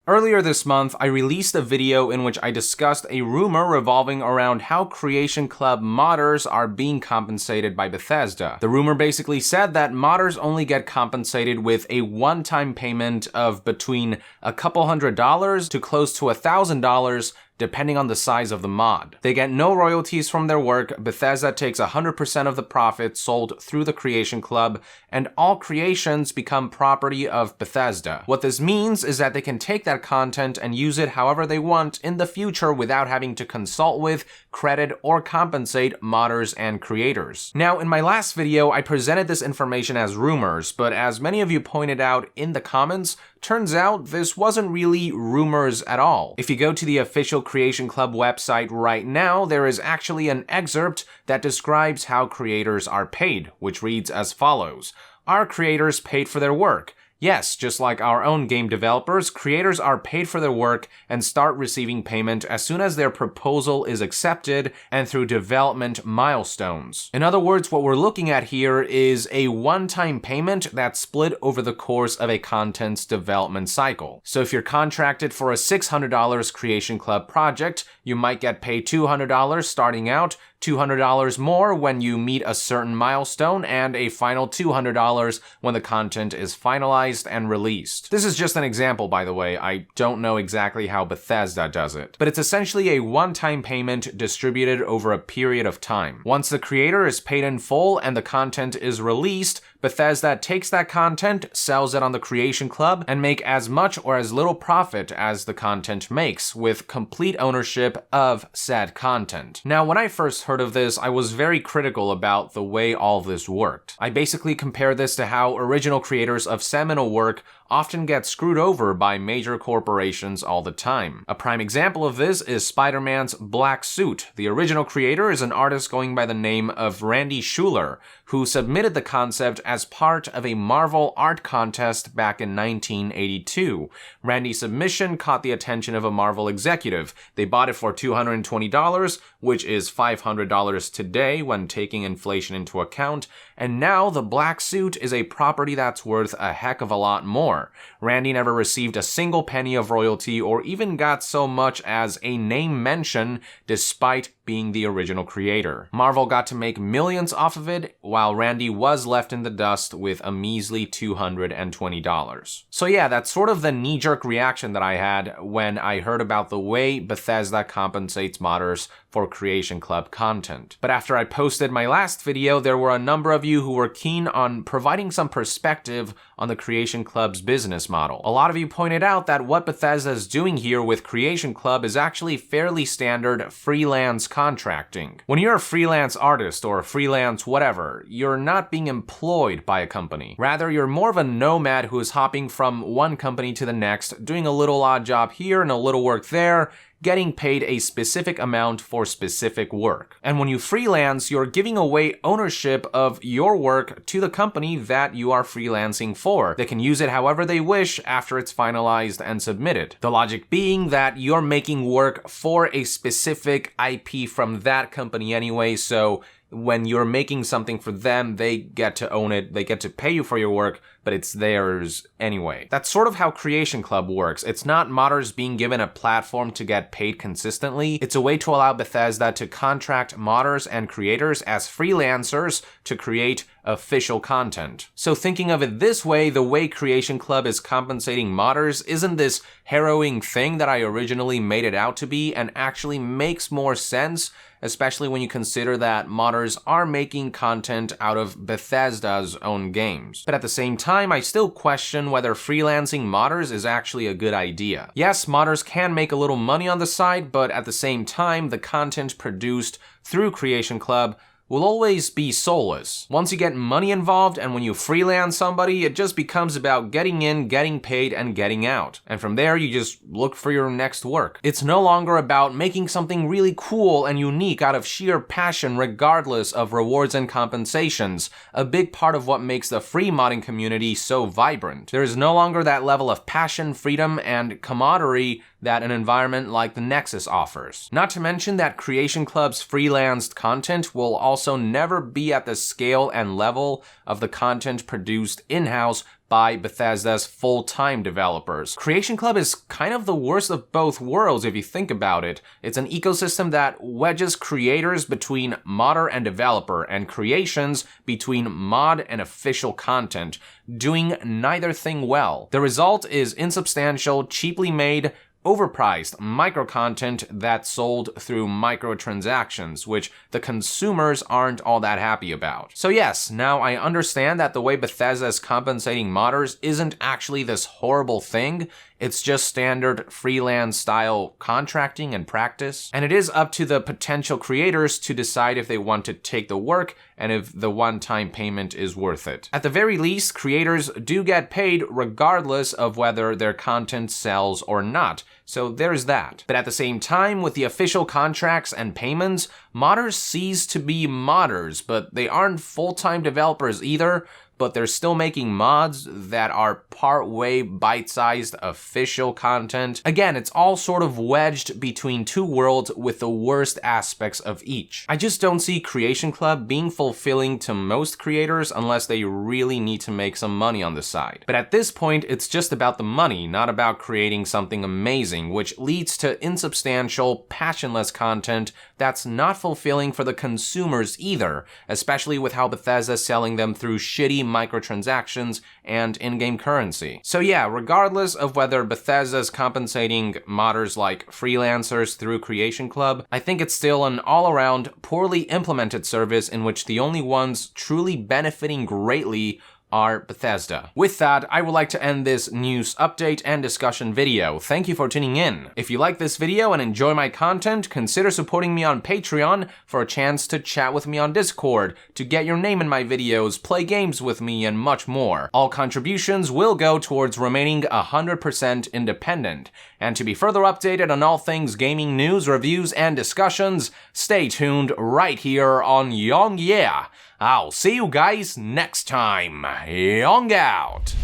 Earlier this month, I released a video in which I discussed a rumor revolving around how Creation Club modders are being compensated by Bethesda. The rumor basically said that modders only get compensated with a one-time payment of between a couple $100 to close to $1,000 depending on the size of the mod. They get no royalties from their work, Bethesda takes 100% of the profits sold through the Creation Club, and all creations become property of Bethesda. What this means is that they can take that content and use it however they want in the future without having to consult with, credit, or compensate modders and creators. Now, in my last video, I presented this information as rumors, but as many of you pointed out in the comments, turns out this wasn't really rumors at all. If you go to the official Creation Club website right now, there is actually an excerpt that describes how creators are paid, which reads as follows. Are creators paid for their work? Yes, just like our own game developers, creators are paid for their work and start receiving payment as soon as their proposal is accepted and through development milestones. In other words, what we're looking at here is a one-time payment that's split over the course of a content's development cycle. So if you're contracted for a $600 Creation Club project, you might get paid $200 starting out, $200 more when you meet a certain milestone, and a final $200 when the content is finalized and released. This is just an example, by the way. I don't know exactly how Bethesda does it, but it's essentially a one-time payment distributed over a period of time. Once the creator is paid in full and the content is released, Bethesda takes that content, sells it on the Creation Club, and make as much or as little profit as the content makes, with complete ownership of said content. Now, when I first heard of this, I was very critical about the way all of this worked. I basically compared this to how original creators of seminal work often get screwed over by major corporations all the time. A prime example of this is Spider-Man's black suit. The original creator is an artist going by the name of Randy Schueller, who submitted the concept as part of a Marvel art contest back in 1982. Randy's submission caught the attention of a Marvel executive. They bought it for $220, which is $500 today when taking inflation into account, and now the black suit is a property that's worth a heck of a lot more. Randy never received a single penny of royalty or even got so much as a name mention despite being the original creator. Marvel got to make millions off of it, while Randy was left in the dust with a measly $220. So yeah, that's sort of the knee-jerk reaction that I had when I heard about the way Bethesda compensates modders for Creation Club content. But after I posted my last video, there were a number of you who were keen on providing some perspective on the Creation Club's business model. A lot of you pointed out that what Bethesda is doing here with Creation Club is actually fairly standard freelance contracting. When you're a freelance artist or a freelance whatever, you're not being employed by a company. Rather, you're more of a nomad who is hopping from one company to the next, doing a little odd job here and a little work there, getting paid a specific amount for specific work. And when you freelance, you're giving away ownership of your work to the company that you are freelancing for. They can use it however they wish after it's finalized and submitted. The logic being that you're making work for a specific IP from that company anyway, so when you're making something for them, they get to own it, they get to pay you for your work, but it's theirs anyway. That's sort of how Creation Club works. It's not modders being given a platform to get paid consistently. It's a way to allow Bethesda to contract modders and creators as freelancers to create official content. So thinking of it this way, the way Creation Club is compensating modders isn't this harrowing thing that I originally made it out to be, and actually makes more sense, especially when you consider that modders are making content out of Bethesda's own games. But at the same time, I still question whether freelancing modders is actually a good idea. Yes, modders can make a little money on the side, but at the same time, the content produced through Creation Club will always be soulless. Once you get money involved and when you freelance somebody, it just becomes about getting in, getting paid, and getting out. And from there, you just look for your next work. It's no longer about making something really cool and unique out of sheer passion regardless of rewards and compensations, a big part of what makes the free modding community so vibrant. There is no longer that level of passion, freedom, and camaraderie that an environment like the Nexus offers. Not to mention that Creation Club's freelanced content will also also never be at the scale and level of the content produced in-house by Bethesda's full-time developers. Creation Club is kind of the worst of both worlds if you think about it. It's an ecosystem that wedges creators between modder and developer, and creations between mod and official content, doing neither thing well. The result is insubstantial, cheaply made, overpriced micro-content that's sold through microtransactions, which the consumers aren't all that happy about. So yes, now I understand that the way Bethesda is compensating modders isn't actually this horrible thing. It's just standard freelance-style contracting and practice. And it is up to the potential creators to decide if they want to take the work and if the one-time payment is worth it. At the very least, creators do get paid regardless of whether their content sells or not. So there's that. But at the same time, with the official contracts and payments, modders cease to be modders, but they aren't full-time developers either. But they're still making mods that are part-way bite-sized official content. Again, it's all sort of wedged between two worlds with the worst aspects of each. I just don't see Creation Club being fulfilling to most creators unless they really need to make some money on the side. But at this point, it's just about the money, not about creating something amazing, which leads to insubstantial, passionless content that's not fulfilling for the consumers either, especially with how Bethesda's selling them through shitty microtransactions and in-game currency. So yeah, regardless of whether Bethesda's compensating modders like freelancers through Creation Club, I think it's still an all-around poorly implemented service in which the only ones truly benefiting greatly are Bethesda. With that, I would like to end this news update and discussion video. Thank you for tuning in. If you like this video and enjoy my content, consider supporting me on Patreon for a chance to chat with me on Discord, to get your name in my videos, play games with me, and much more. All contributions will go towards remaining 100% independent. And to be further updated on all things gaming news, reviews, and discussions, stay tuned right here on Young Yeah. I'll see you guys next time. Young out!